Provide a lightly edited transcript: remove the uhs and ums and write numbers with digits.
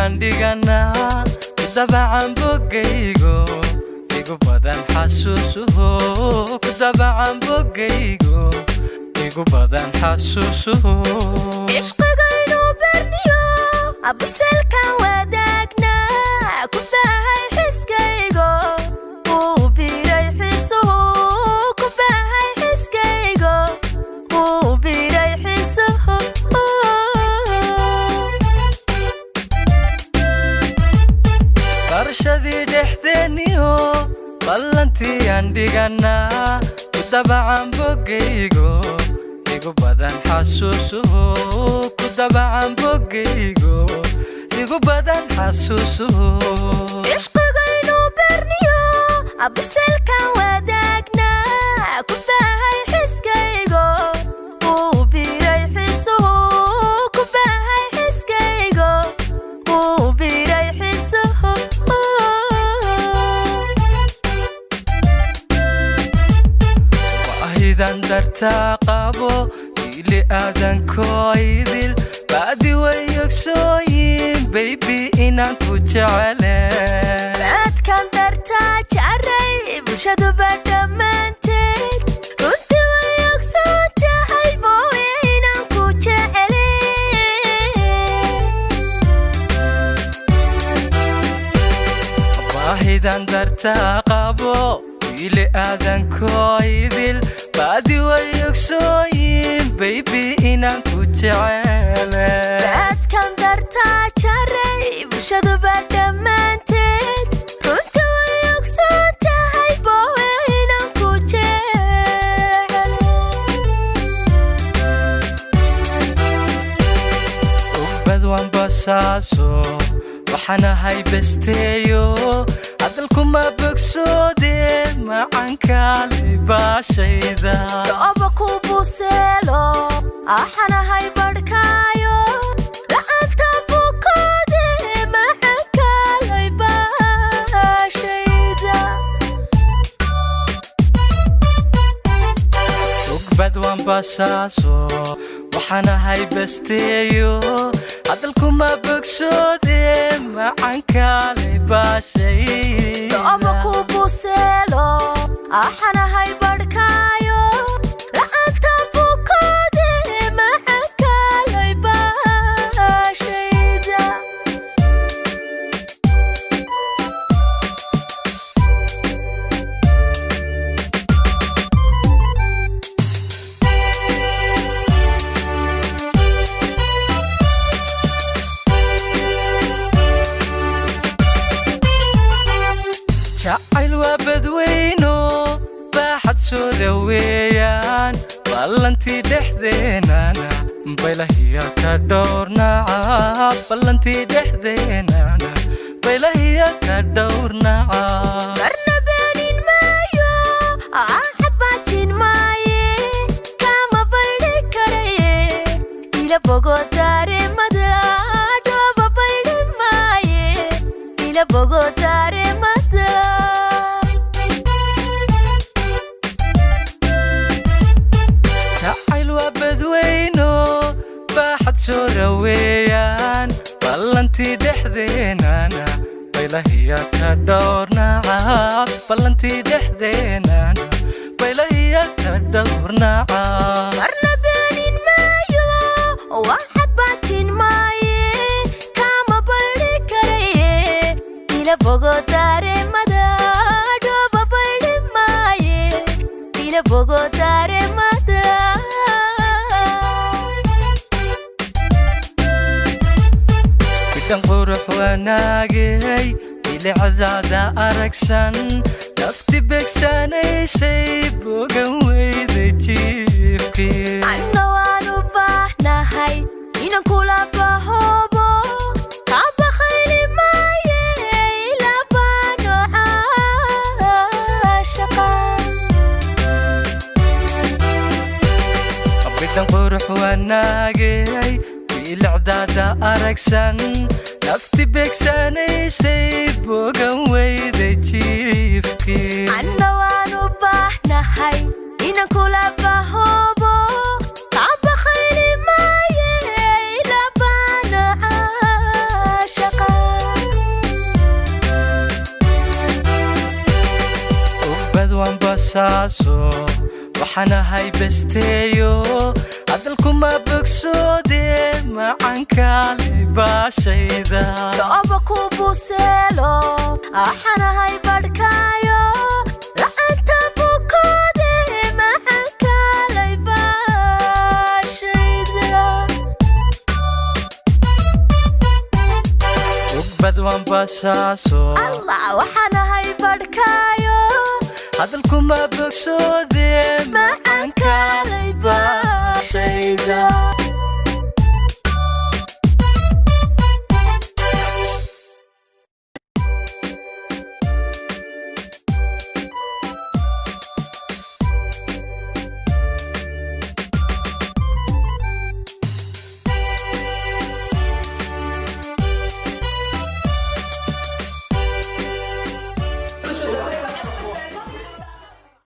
andigana kudabacan bogaygo igu badan xasuusuhu kudabacan bogaygo igu badan xasuusuhu ishqigaynu berniyo abuselkan wadaagna kubahay xiskaygo uu biray xisuhu kubahay xiskaygo uu biray xisuhu barshadii dhexdeeniyo ballantii andigana kudabacan bogaygo igu badan xasuusuhu kudabacan bogaygo igu badan xasuusuhu ishqigaynu berniyo abuselkan wadaagna kubahay xiskaygo uu biray xisuhu kubahay xiskaygo uu biray xisuhu waahidan dartaa qabo ili aadan koydil baadi wayogsooyin baby inaan ku jecele baadkan dartaa jaray bulshadu badhammaanteed runtii way ogsoon tahay booye inaan ku jecele waahidan dartaa qabo ili aadan koydil baadi wayogsooyin baby inaan ku jecele baadkan dartaa jaray bulshadu badhammaanteed runtii way ogsoon tahay booye inaan ku jecele ugbad waan basaaso waxaan ahay besteeyo hadalkuma bogsoode macaan KALAY BASHaydAH Dhoobe ku buseelo axanahay badhkaayo la'aanta bukoode macaan KALAY BASHaydAH ugbad waan basaaso waxaan ahay besteeyo hadalkuma bogsoode macaan KALAY BASHaydAH Dhoobe ku buseelo axanahay badhkaayo la'aanta bukoode macaan KALAY BASHaydAH jacayl waa badweyno baaxad soo dhaweeyaan ballantii dhexdeenana baylahiya ka dhowrnaca ballantii dhexdeenana baylahiya ka dhowrnaca marna beenin maayo axad baajin maaye kama baydhi karaye ila bogo daaremada dhooba baydhi maaye ila bogo daaremada jacayl waa badweyno baaxad soo dhaweeyaan ballantii dhexdeenana baylahiya ka dhowrnaca ballantii dhexdeenana baylahiya ka dhowrnaca marna beenin maayo axad baajin maaye kama baydhi karaye ila bogo daaremada dhooba baydhi maaye ila bogo daaremada bidan qurux wanaagay bilicdaada aragsan nafti beegsanaysay bogan weyday jiifkii anna waan u baahnahay inaan kula bahoobo kaa bakhayli maaye ila baano caashaqa bidan qurux wanaagay bilicdaada aragsan nafti beegsanaysay bogan weyday jiifkii anna waan u baahnahay inaan kula bahoobo kaa bakhayli maaye ila baano caashaqa basaaso waxana hay besteeyo hadalkuma bogsoode macaan kaalay baashaydah Dhoobe ku buseelo waxana hay badhkaayo la'aanta bukoode macaan kaalay baashaydah ugbad waan basaaso Allah waxana hay badhkaayo hadalkuma bogsoode